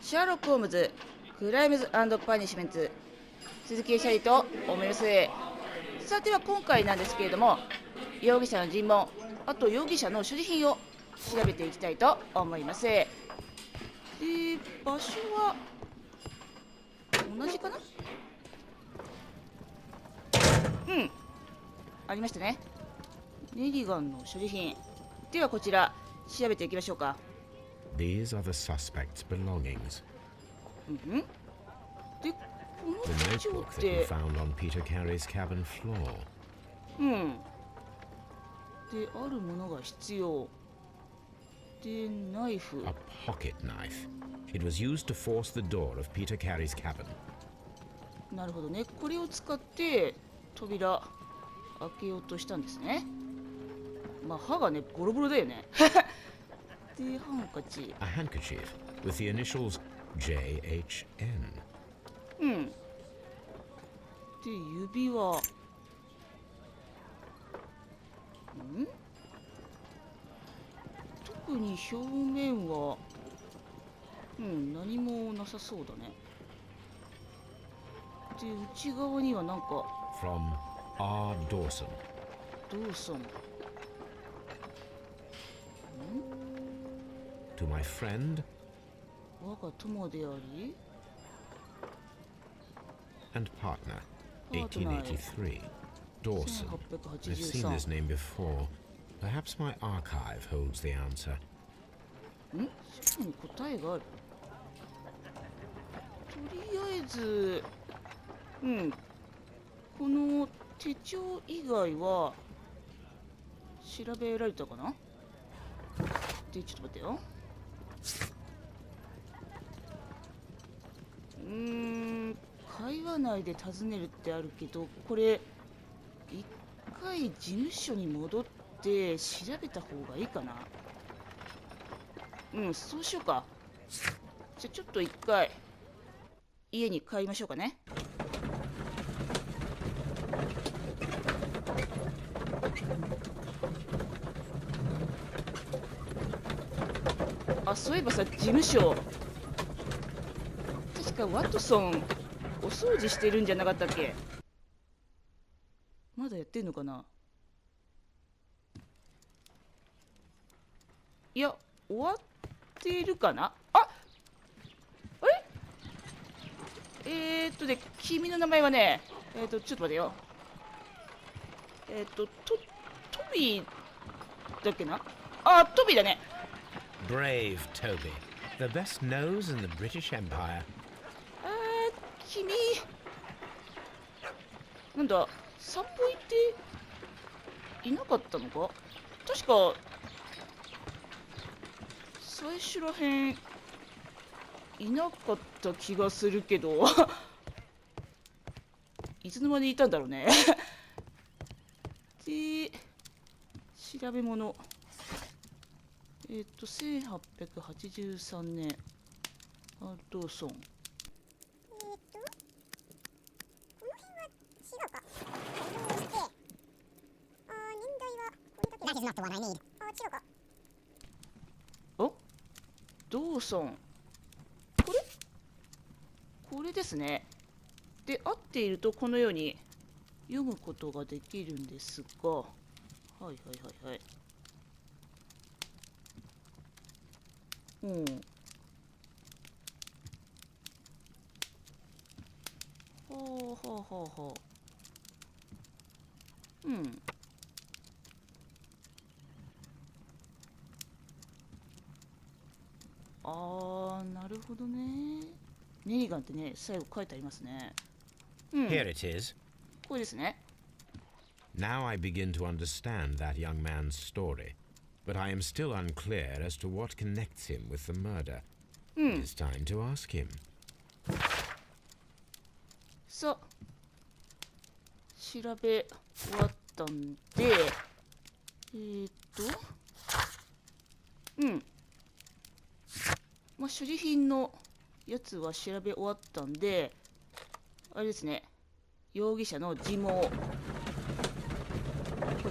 シャーロック・ホームズ、クライムズ&パニッシュメント、鈴木シャリと思います。さては今回なんですけれども、容疑者の尋問、あと容疑者の所持品を調べていきたいと思います。で、場所は同じかな？うん、ありましたね。ネリガンの所持品。ではこちら調べていきましょうか。These are the suspect's belongings. で、この The 手帳 notebook っ that you て、found on Peter Carey's cabin floor. で、あるものが必要。で、ナイフ。 A pocket knife. It was used to force the door of Peter Carey's cabin. なるほどね。これを使って扉開けようとしたんですね。まあ歯がねボロボロだよね。で、ハンカチ。A handkerchief with the initials JHN. で、指輪。特に表面は何もなさそうだね。で、内側にはなんか From R. Dawson. ドーソン。To my friend 我が友であり and partner, Partner. 1883. Dawson. I've seen 1883。 this name before. Perhaps my archive holds the answer. そこに答えがある。とりあえずこの手帳以外は調べられたかな。で、ちょっと待ってよ。会話内で尋ねるってあるけど、これ一回事務所に戻って調べた方がいいかな。そうしようか。じゃあちょっと一回家に帰りましょうかね。あ、そういえばさ、事務所確かワトソンお掃除してるんじゃなかったっけ？まだやってんのかな。いや、終わってるかな。あれで、君の名前はね、ちょっと待てよ。トビーだっけな。あ、トビーだね。Brave Toby, the best nose in the British Empire. 君なんだ、散歩行っていなかったのか。確か最初らへんいなかった気がするけどいつの間にいたんだろうね。で、調べ物。1883年アドーソン。この辺は白か対応して、年代はこれだけ。That is not the one I need. 白か。ドーソン。これですね。で、合っているとこのように読むことができるんですが、はいはいはいはい。はあはあはあはあ。なるほどね。ネリガンってね、最後書いてありますね。Here it is. これですね。Now I begin to understand that young man's story, but I am still unclear as to what connects him with the murder. It is time to ask him. さあ、調べ終わったんで、まあ、所持品のやつは調べ終わったんで、あれですね、容疑者の尋問をこ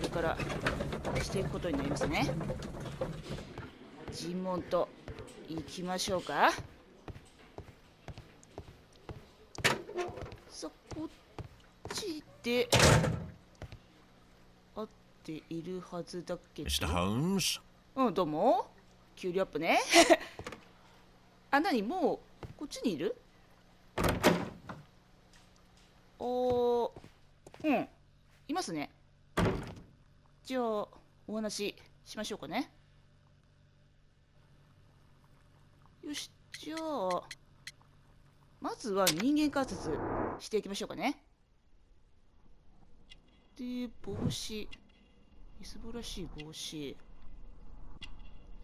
れからしていくことになりますね。尋問といきましょうか。さあこっちで合っているはずだけど。 Mr. Holmes? うん、どうも。給料アップね。あ、なに、もうこっちにいる？うん、いますね。じゃあお話ししましょうかね。よし、じゃあまずは人間観察していきましょうかね。で、帽子、みすぼらしい帽子。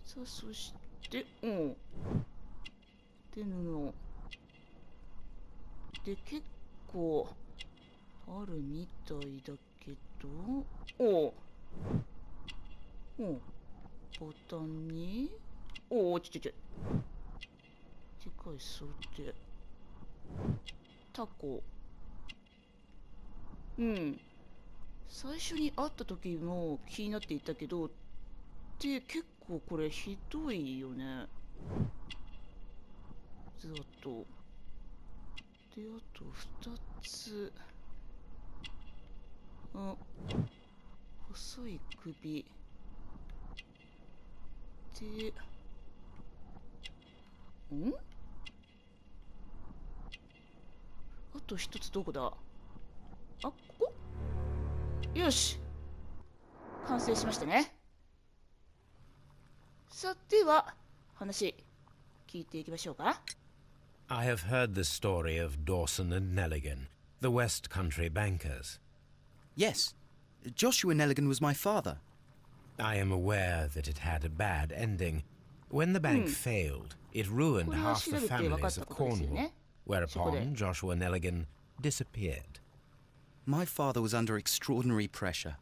さあ、そしてで、布で、結構あるみたいだけど、ボタンに、ちょでかい袖、タコ。最初に会った時も気になっていたけど、で、結構これひどいよね。で、あと2つ。細い首で、あと1つどこだ？あ、ここ？よし、完成しましたね。さては話聞いていきましょうか。 I have heard the story of Dawson and Nelligan, the West Country bankers. Yes, Joshua Nelligan was my father. I am aware that it had a bad ending. When the bank failed, it ruined half the families of Cornwall, whereupon Joshua Nelligan disappeared. My father was under extraordinary pressure.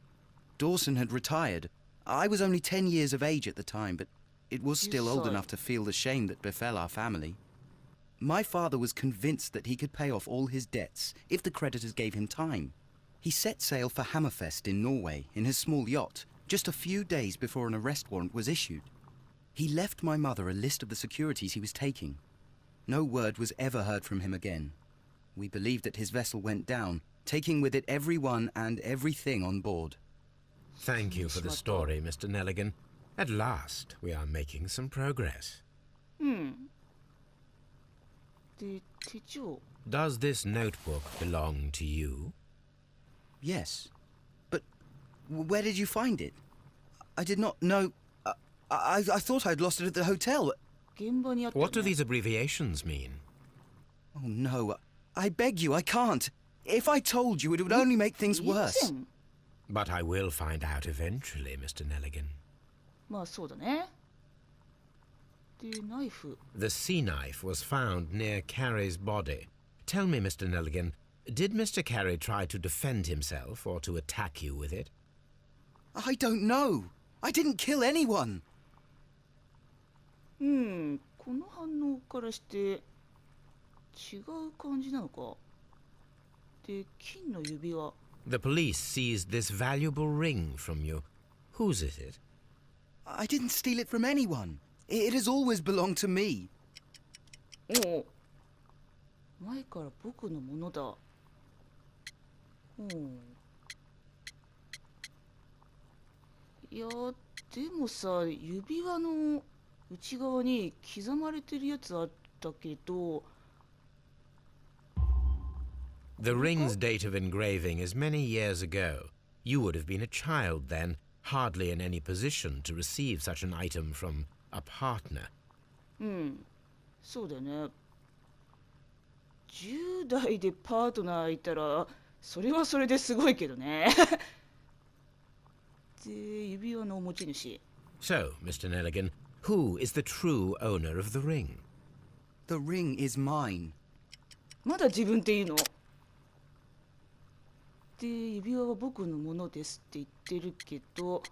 Dawson had retired. I was only 10 years of age at the time, but it was still old enough to feel the shame that befell our family. My father was convinced that he could pay off all his debts if the creditors gave him time. He set sail for Hammerfest in Norway in his small yacht, just a few days before an arrest warrant was issued. He left my mother a list of the securities he was taking. No word was ever heard from him again. We believe that his vessel went down, taking with it everyone and everything on board. Thank you for the story, Mr. Nelligan. At last, we are making some progress. で、手帳。 Does this notebook belong to you? Yes. But where did you find it? I did not know... I thought I'd lost it at the hotel. 現場にあったよね。 What do these abbreviations mean? Oh, no. I beg you, I can't. If I told you, it would only make things worse. But I will find out eventually, Mr. Nelligan. まあそうだね。で、ナイフ。 The sea knife was found near Carey's body. Tell me, Mr. Nelligan, did Mr. Carey try to defend himself or to attack you with it? I don't know. I didn't kill anyone. この反応からして違う感じなのか。で、金の指輪。 The police seized this valuable ring from you. Whose is it? I didn't steal it from anyone. It has always belonged to me. 前から僕のものだ。いや、でもさ、指輪の内側に刻まれてるやつあったけど。 The ring's date of engraving is many years ago. You would have been a child then, hardly in any position to receive such an item from a partner. そうだよね。10代でパートナーいたら、それはそれですごいけどね。で、指輪の持ち主。 So, Mr. Nelligan, who is the true owner of the ring? The ring is mine. まだ自分って言うの？で、指輪は僕のものですって言ってるけど、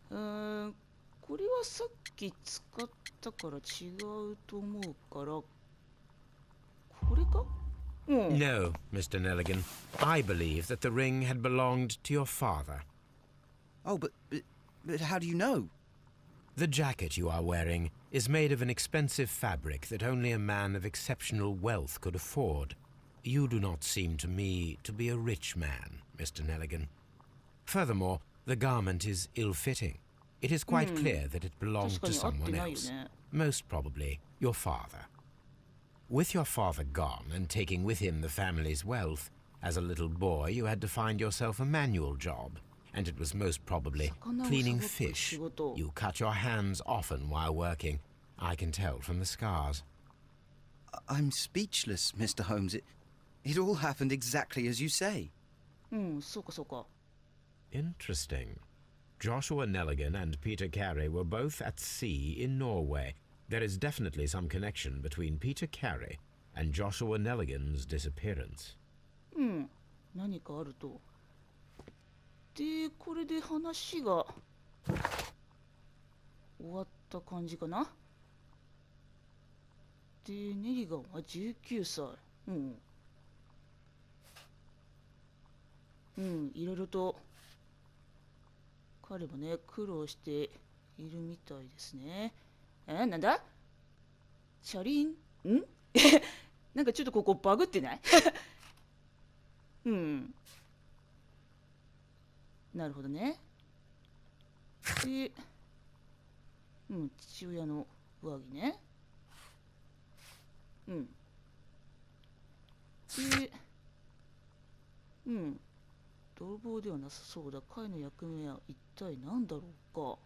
これはさっき使ったから違うと思うから、これか？No, Mr. Nelligan. I believe that the ring had belonged to your father. Oh, but how do you know? The jacket you are wearing is made of an expensive fabric that only a man of exceptional wealth could afford. You do not seem to me to be a rich man, Mr. Nelligan. Furthermore, the garment is ill-fitting. It is quite clear that it belonged to someone else, most probably your father. With your father gone and taking with him the family's wealth, as a little boy you had to find yourself a manual job, and it was most probably cleaning fish. You cut your hands often while working. I can tell from the scars. I'm speechless, Mr. Holmes. It all happened exactly as you say. そうかそうか。Interesting. Joshua Nelligan and Peter Carey were both at sea in Norway. There is definitely some connection between Peter Carey and Joshua Nelligan's disappearance. 何かあると。で、これで話が終わった感じかな。で、ネリガンは19歳。いろいろと彼もね、苦労しているみたいですね。なんだ車輪なんかちょっとここバグってないなるほどね。で、父親の上着ね。で、泥棒ではなさそうだ。彼の役目は一体何だろうか。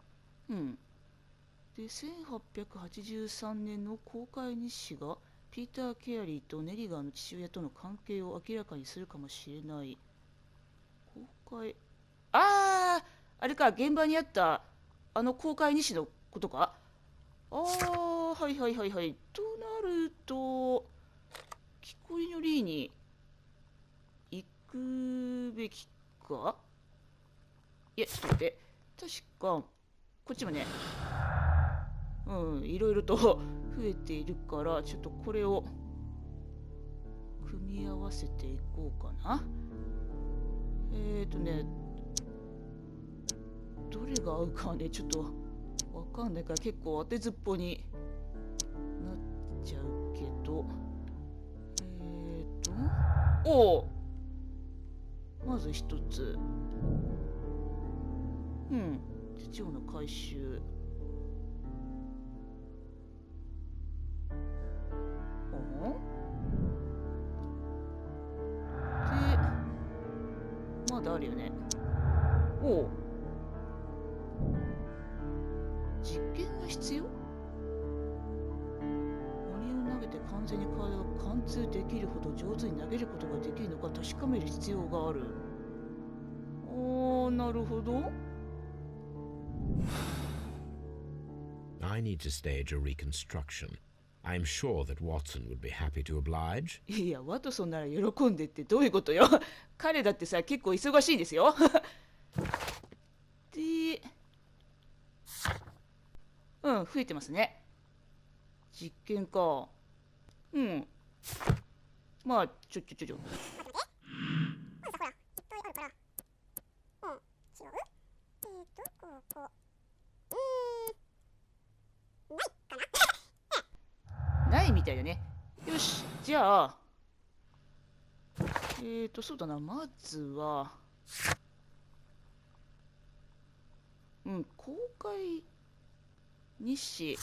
で、1883年の公開日誌がピーター・ケアリーとネリガーの父親との関係を明らかにするかもしれない。公開、あれか、現場にあったあの公開日誌のことか。はいはいはいはい。となると、木こりのリーに行くべきか。いや、ちょっと待って。確か、こっちもね、いろいろと増えているから、ちょっとこれを組み合わせていこうかな。どれが合うかね、ちょっとわかんないから結構当てずっぽになっちゃうけど。まず一つ。手帳の回収。で、まだあるよね。実験が必要？鬼を投げて完全に体が貫通できるほど上手に投げることができるのか確かめる必要がある。なるほど。I need to stage a reconstruction. I'm sure that Watson would be happy to oblige. いや、ワトソンなら喜んでってどういうことよ。彼だってさ、結構忙しいんですよ。で、増えてますね。実験か。まあ、ちょ。ないみたいだね。よし、じゃあ、そうだな、まずは、公開日誌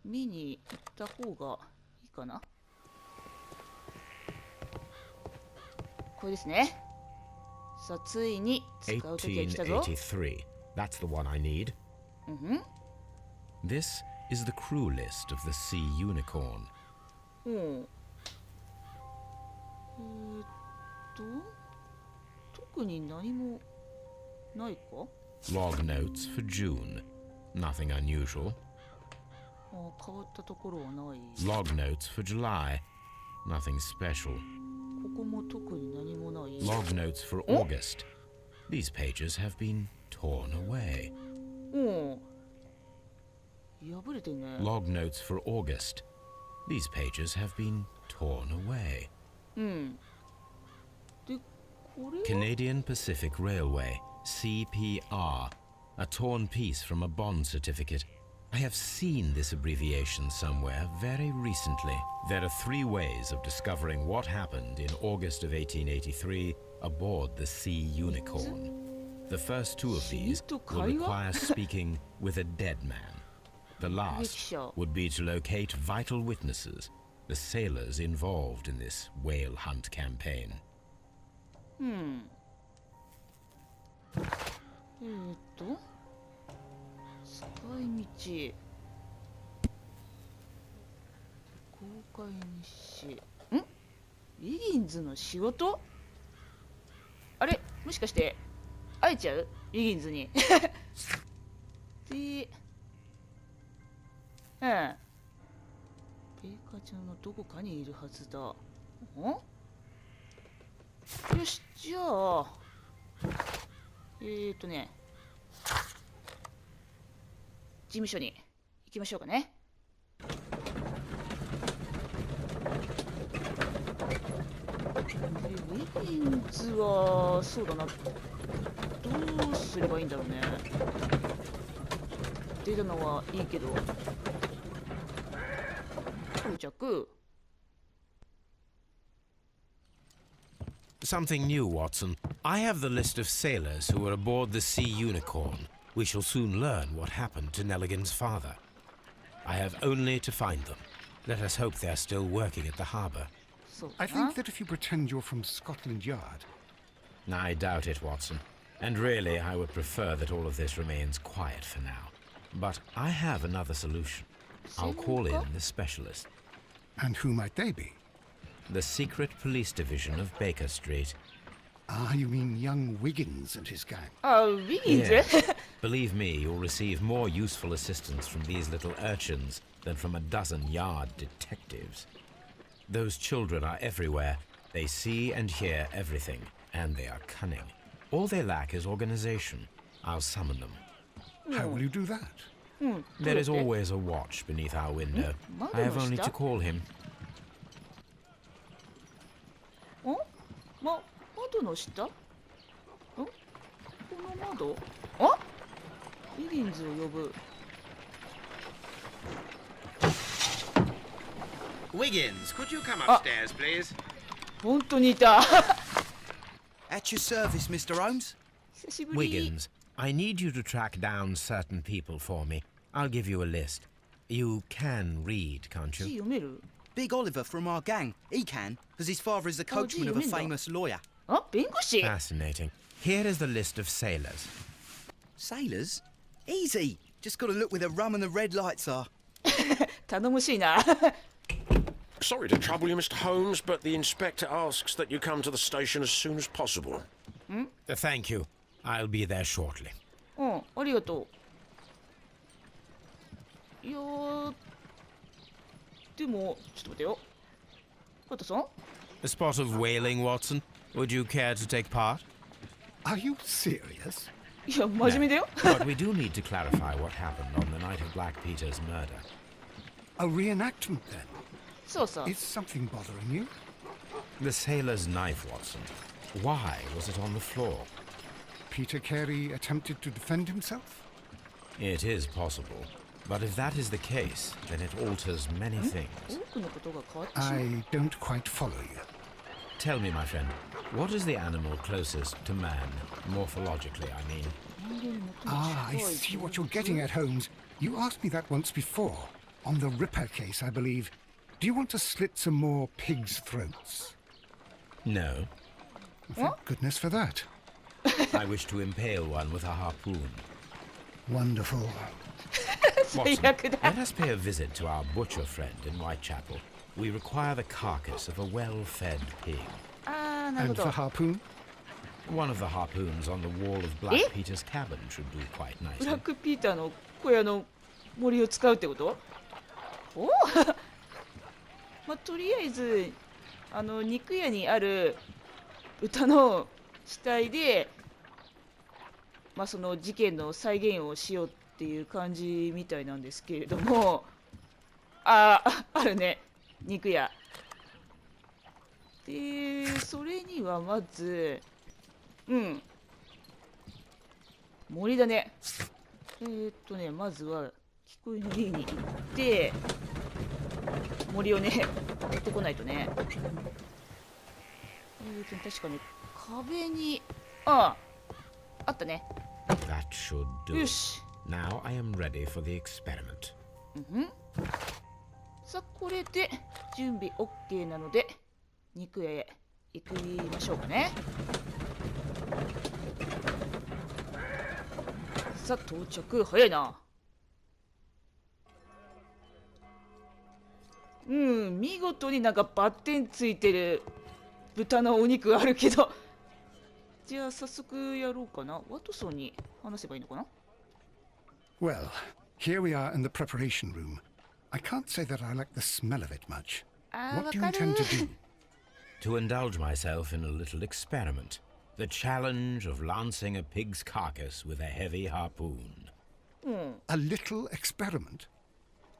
見に行った方がいいかな。これですね。さあ、ついに使う時が来たぞ。1883. That's the one I need. This is the crew list of the Sea Unicorn. 特に何もないか？ Log notes for June. Nothing unusual. 変わったところはない。 Log notes for July. Nothing special. ここも特に何もない。 Log notes for August. These pages have been torn away. 破れてね。 Log notes for August. These pages have been torn away. で、これは Canadian Pacific Railway, CPR. a torn piece from a bond certificate. I have seen this abbreviation somewhere very recently. There are 3 ways of discovering what happened in August of 1883 aboard the Sea Unicorn. The first 2 of these will require speaking with a dead man. The last would be to locate vital witnesses, the sailors involved in this whale hunt campaign. 使い道。公開日誌。リギンズの仕事？あれ、もしかして会えちゃう？リギンズに。で、ペーカちゃんのどこかにいるはずだ。よし、じゃあ、事務所に行きましょうかね。ウィギンズはそうだな、どうすればいいんだろうね。出たのはいいけど、到着。 Something new, Watson. I have the list of sailors who were aboard the Sea Unicorn. We shall soon learn what happened to Nelligan's father. I have only to find them. Let us hope they're still working at the harbour. I think that if you pretend you're from Scotland Yard... I doubt it, Watson. And really, I would prefer that all of this remains quiet for now. But I have another solution. I'll call in the specialist. And who might they be? The secret police division of Baker Street. Ah, you mean young Wiggins and his gang? Wiggins? Yes. Believe me, you'll receive more useful assistance from these little urchins than from a dozen yard detectives. Those children are everywhere. They see and hear everything, and they are cunning. All they lack is organization. I'll summon them. How will you do that? There is always a watch beneath our window. I have only to call him. 窓の下？この窓？あ？ウィギンズを呼ぶ。Wiggins, could you come upstairs, please? 本当にいた。 At your service, Mr. Holmes. 久しぶり。 Wiggins, I need you to track down certain people for me. I'll give you a list. You can read, can't 字 you? 読める？ Big Oliver from our gang. He can, because his father is the coachman of a famous lawyer. あ、弁護士。 Fascinating. Here is the list of sailors. Sailors? Easy. Just got to look where the rum and the red lights are. 頼もしいな。 Sorry to trouble you, Mr. Holmes, but the inspector asks that you come to the station as soon as possible. Thank you. I'll be there shortly. ありがとう。いやー、でもちょっと待てよ。パタさん？ A spot of whaling, Watson. Would you care to take part? Are you serious? いや、真面目だよ。 But we do need to clarify what happened on the night of Black Peter's murder. A reenactment, then? そうそう。 Is something bothering you? The sailor's knife, Watson. Why was it on the floor? Peter Carey attempted to defend himself? It is possible. But if that is the case, then it alters many things. 多くのことが変わってしまう。 I don't quite follow you. Tell me, my friend, what is the animal closest to man, morphologically, I mean? 人間に最も Ah, I 近い see what you're getting at, Holmes. You asked me that once before. On the Ripper case, I believe. Do you want to slit some more pigs' throats? No. Thank goodness for that. I wish to impale one with a harpoon. Wonderful. 最 Watson, 悪だ。 let us pay a visit to our butcher friend in Whitechapel. We require the carcass of a well-fed pig. あー、なるほ And ど for。harpoon? One of the harpoons on the wall of Black Eh? Peter's cabin should do quite ブラッ nicely. クピーターの小屋の森を使うってこと？おまあ、とりあえず肉屋にある豚の死体で、まあ、その事件の再現をしようっていう感じみたいなんですけれども、あるね、肉屋で。それにはまず森だね。まずは聞こえの家に行って森をね持ってこないとね。確かに壁にあったね。That should do. よし。 Now I am ready for the experiment. さあこれで準備 OK なので肉屋へ行きましょうかね。さあ到着早いな。見事になんかバッテンついてる豚のお肉があるけど、じゃあ早速やろうかな。ワトソンに話せばいいのかな。 Well, here we are in the preparation room. I can't say that I like the smell of it much. What do you intend to do? To indulge myself in a little experiment. The challenge of lancing a pig's carcass with a heavy harpoon. A little experiment?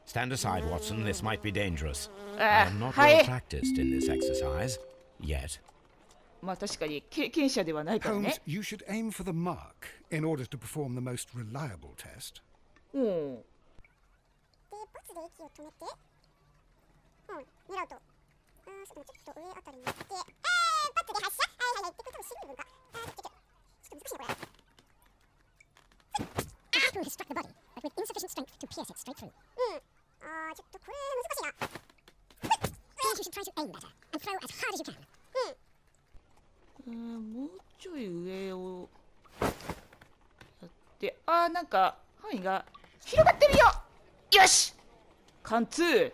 Stand aside, Watson. This might be dangerous. I あ am not は well い。 practiced in this exercise. Yet. まあ確かに経者ではないからね。 Holmes, you should aim for the mark in order to perform the most reliable test. うん。で、バツで息を止めて、狙うと。ちょっと上あたりに行って、バツで発射。はい、ってことは白い部分か。ちょっと難しいな、これ。The harpoon has struck the body, but with insufficient strength to pierce it straight through. ちょっとこれ難しいな。First, you should try to aim better and throw as hard as you can. もうちょい上をやって、なんか範囲が広がってるよ。よし、貫通。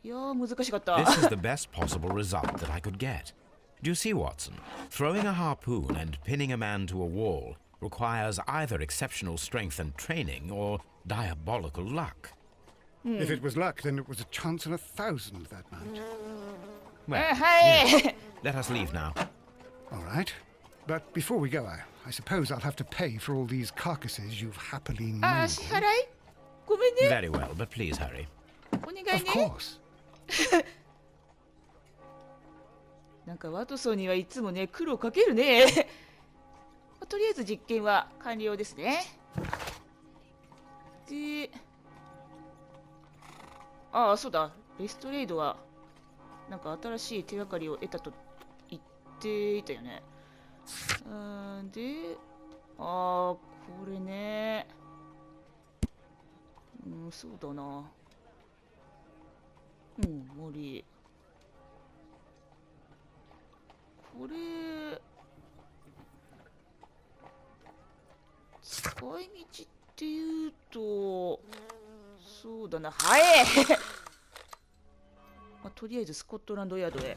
いやー難しかった。 This is the best possible result that I could get. Do you see, Watson? Throwing a harpoon and pinning a man to a wall requires either exceptional strength and training or diabolical luck. If it was luck, then it was a chance in 1,000 that night. Well, はい。 let us leave now. All right. But before we go, I suppose I'll have to pay for all these carcasses you've happily 支 made. 払いごめんね。 Very well, but please hurry. お願い Of ね。 course. なんかワトソンにはいつもね苦労かけるね。とりあえず実験は完了ですね。で、そうだ、レストレードはなんか新しい手がかりを得たと言っていたよね。で、これね。そうだな。森。これ使い道っていうとそうだな。はいとりあえずスコットランドヤードへ。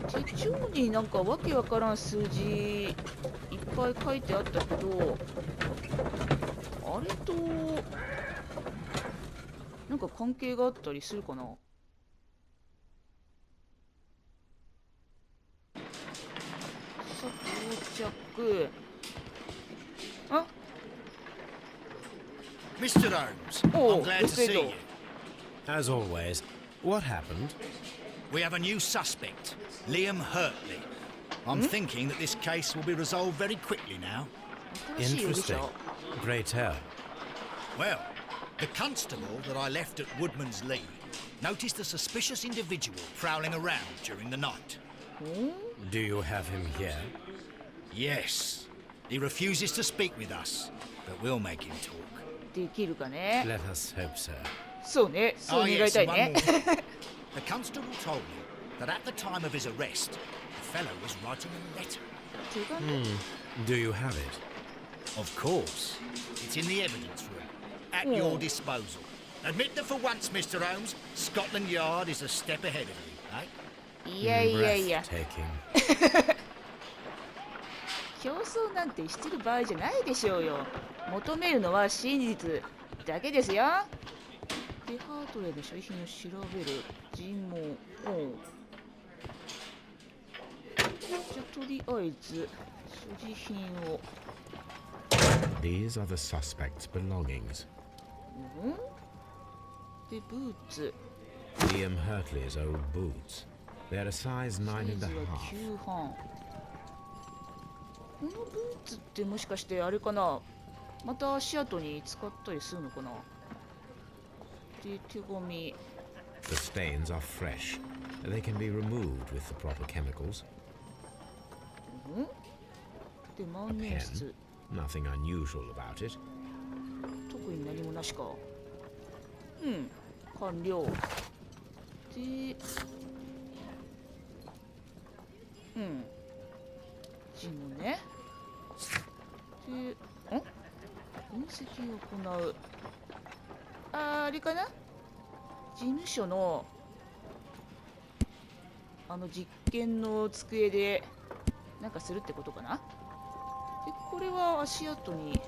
手帳になんかわけわからん数字いっぱい書いてあったけど、あれとなんか関係があったりするかな。さあ到着。Mr. Holmes, Oh, I'm glad to see Pedro. you. As always, what happened? We have a new suspect, Liam Hurtley. I'm thinking that this case will be resolved very quickly now. 新しい容疑者 Interesting. Pray tell. Well, the constable that I left at Woodman's Lee noticed a suspicious individual prowling around during the night. Do you have him here? Yes, he refuses to speak with us, but we'll make him talk. できるかね。 Let us hope so. そうね、そう Oh 願い yes, たい and one ね more. thing. The constable told me that at the time of his arrest, the fellow was writing a letter. 手紙 Do you have it? Of course. It's in the evidence room, at your disposal. Admit that for once, Mr. Holmes, Scotland Yard is a step ahead of you, eh? いやいやいや、 Breathtaking. 競争なんてしてる場合じゃないでしょうよ。求めるのは真実だけですよ。で、ハートレーの所持品を調べる尋問。じゃあとりあえず所持品を。 These are the suspect's belongings. で、ブーツ。 Liam Hurtley's old boots. They're a size サイ 9 and ズ a は half. 9半。このブーツってもしかしてあれかな、また足跡に使ったりするのかな。で、手紙。 The stains are fresh. They can be removed with the proper chemicals. で、万年筆。 Nothing unusual about it. 特に何もなしか。うん、完了。で、うん、字もね。で、分析を行う。あれかな、事務所の実験の机でなんかするってことかな。で、これは足跡に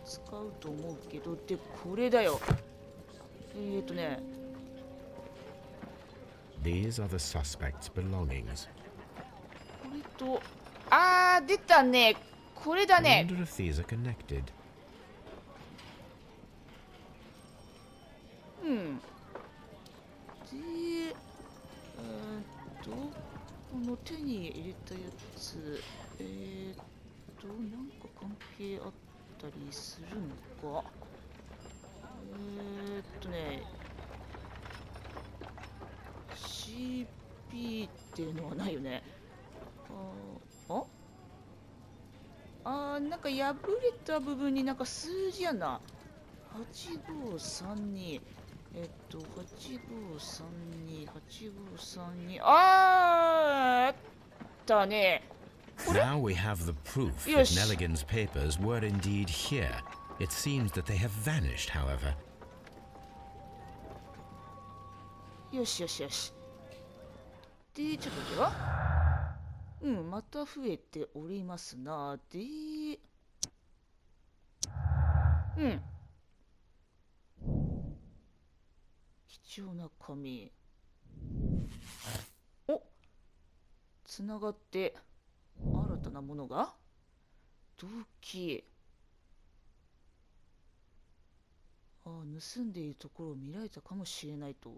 使うと思うけど、で、これだよ。ね。These are the suspect's belongings. これと、出たね。これだ I ね。 wonder if these are connected. うん。で、この手に入れたやつ、なんか関係あったりするのか。ね、CP っていうのはないよね。なんか破れた部分になんか数字やな。8532。8532、8532。あったね。Now we have the proof that Nelligan's papers were indeed here. It seems that they have vanished, however. よしよしよし。で、ちょっと待ってよ。また増えておりますな。で、貴重な紙。つながって新たなものが。動機。盗んでいるところを見られたかもしれないと。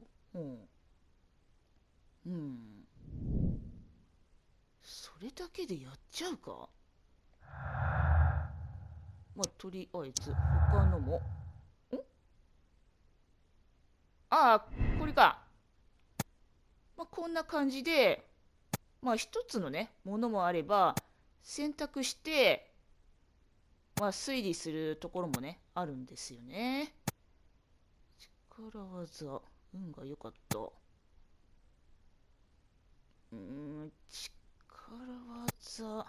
それだけでやっちゃうか。まあ、とりあえず他のも。これか。まあ、こんな感じで、まあ一つのね、ものもあれば、選択して、まあ推理するところもね、あるんですよね。力技、運が良かった。力技。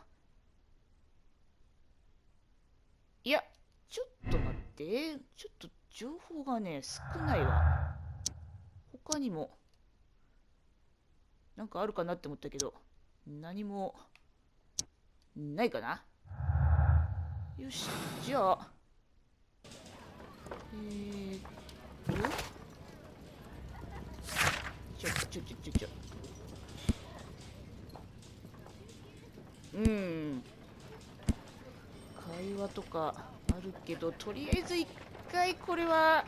いや、ちょっと待って。ちょっと情報がね、少ないわ。他にも、なんかあるかなって思ったけど、何も、ないかな。よし、じゃあ、会話とかあるけど、とりあえず一回これは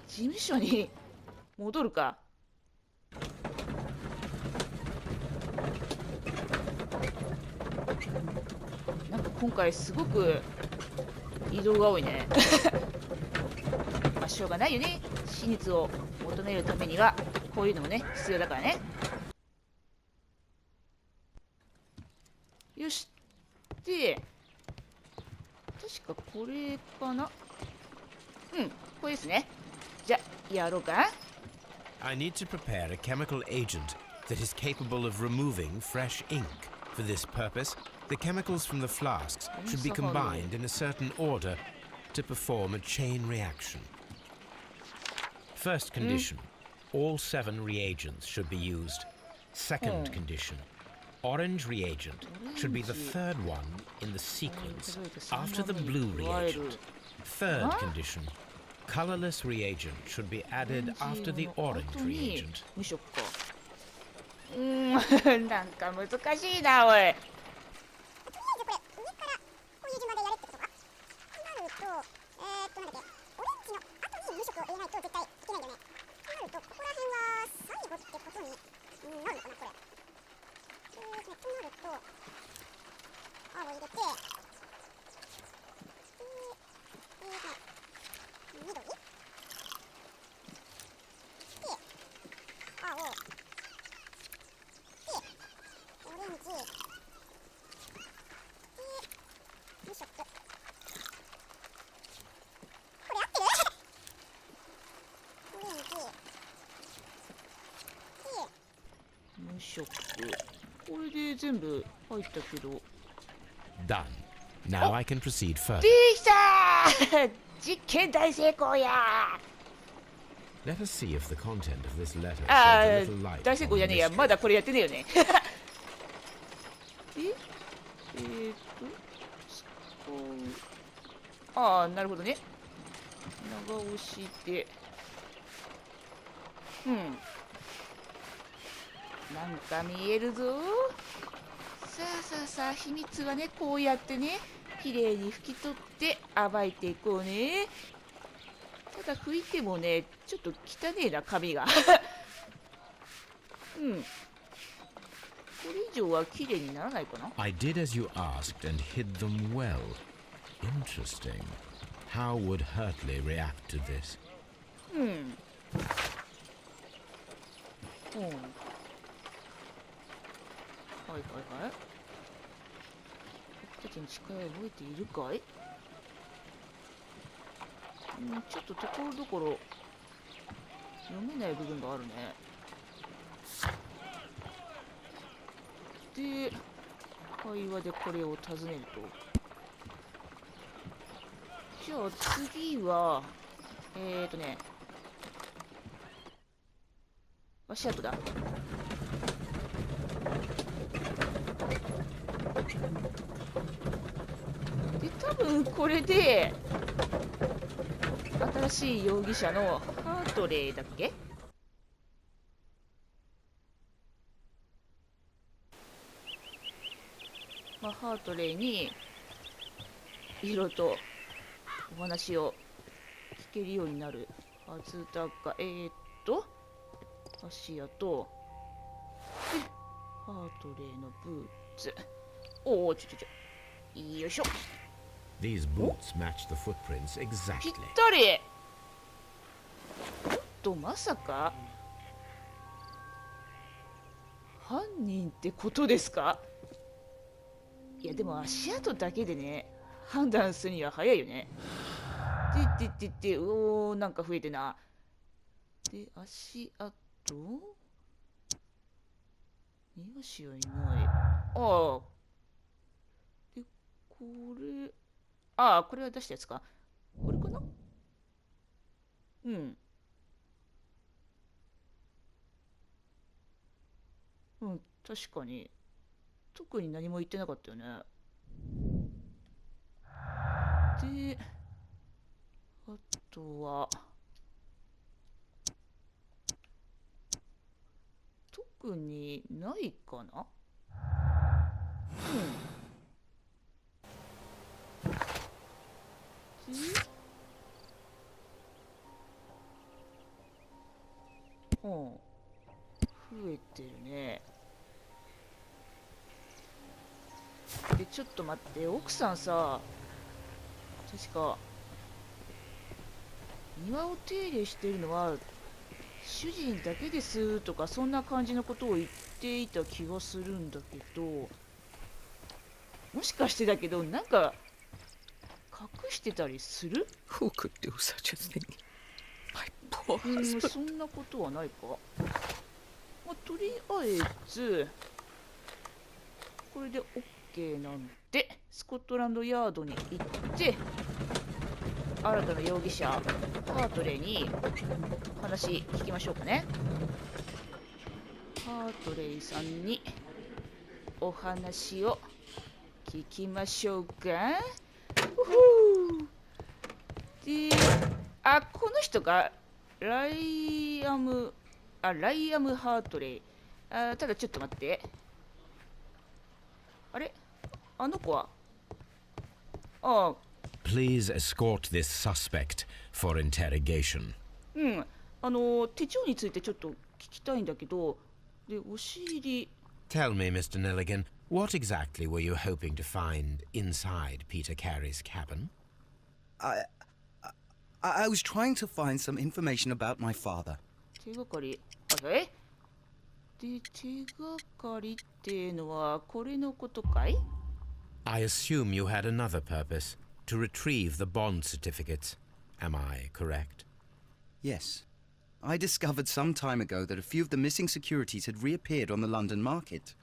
事務所に戻るか。なんか今回すごく移動が多いね。まあしょうがないよね。真実を求めるためにはこういうのもね必要だからね。よし。で、確かこれかな。これですね。じゃあやろうか。 I need to prepare a chemical agent that is capable of removing fresh ink. For this purpose, the chemicals from the flasks should be combined in a certain order to perform a chain reaction. First condition, all 7 reagents should be used. Second condition, orange reagent should be the third one in the sequence after the blue reagent. Third condition, colorless reagent should be added after the orange reagent. なんか難しいな、おい。とりあえずこれ上からこういう順番でやれってことか。となると、なんだっけ、オレンジの後に無色を入れないと絶対いけないんだよね。となるとここら辺が最後ってことにショック。これで全部入ったけど。Done. Now I can proceed further. できたー実験大成功やー。 Let us see if the content of this letter あ sheds a ー little light 大成 upon 功じゃ the ねえや。 mystery. まだこれやってねえよね。ああ、なるほどね。長押しで。なんか見えるぞ。さあさあさあ、秘密はね、こうやってね、きれいに拭き取って暴いていこうね。ただ拭いてもね、ちょっと汚ねえな、髪が。これ以上はきれいにならないかな。 I did as you asked and hid them well. Interesting. How would Hurtley react to this? はいはいはい。僕たちに力を覚えているかい？ちょっとところどころ読めない部分があるね。で、会話でこれを尋ねると。じゃあ次は、足跡だ。で、多分これで、新しい容疑者のハートレイだっけ？まあ、ハートレイにいろいろとお話を聞けるようになるはずだが、足跡でハートレイのブーツ。おお、よいしょ。 These boots match the footprints ぴっ exactly. たり。おっと、まさか犯人ってことですか？いや、でも足跡だけでね、判断するには早いよね。おー、なんか増えてな。で、足跡二足はいない。ああ。で、これ、これは出したやつか。これかな？確かに。特に何も言ってなかったよね。で、あとは、特にないかな？増えてるね。で、ちょっと待って、奥さんさ、確か庭を手入れしてるのは主人だけですとか、そんな感じのことを言っていた気がするんだけど、もしかしてだけど、なんか隠してたりする？ Who could do such a thing? My poor husband. そんなことはないか。まあ、とりあえずこれで OK なんで、スコットランドヤードに行って新たな容疑者ハートレイに話聞きましょうかね。ハートレイさんにお話を聞きましょうか。で、この人がライアムハートレイ。ただちょっと待って。あれ？あの子はPlease escort this suspect for interrogation. 手帳についてちょっと聞きたいんだけど、で、お尻。Tell me, Mr. Nelligan, what exactly were you hoping to find inside Peter Carey's cabin? I was trying to find some information about my father. 手がかり。で、手がかりっていうのはこれのことかい？ I assume you had another purpose, to retrieve the bond certificates. Am I correct? Yes. I discovered some time ago that a few of the missing securities had reappeared on the London market.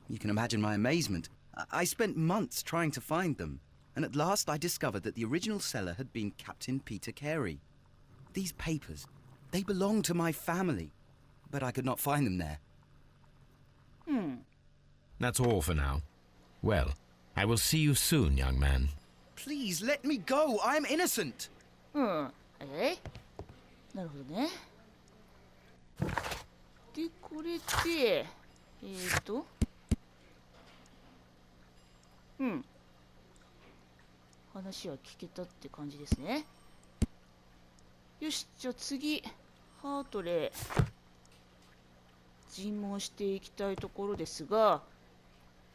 You can imagine my amazement. I spent months trying to find them, and at last I discovered that the original seller had been Captain Peter Carey. These papers, they belong to my family, but I could not find them there. That's all for now. Well, I will see you soon, young man. Please let me go. I am innocent. なるほどね。で、これで、話は聞けたって感じですね。よし、じゃあ次、ハートレー、尋問していきたいところですが、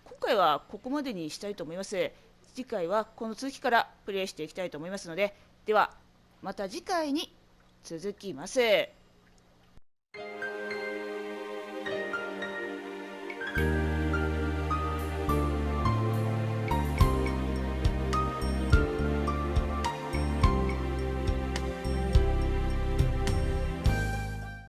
今回はここまでにしたいと思います。次回はこの続きからプレイしていきたいと思いますので、では、また次回に続きます。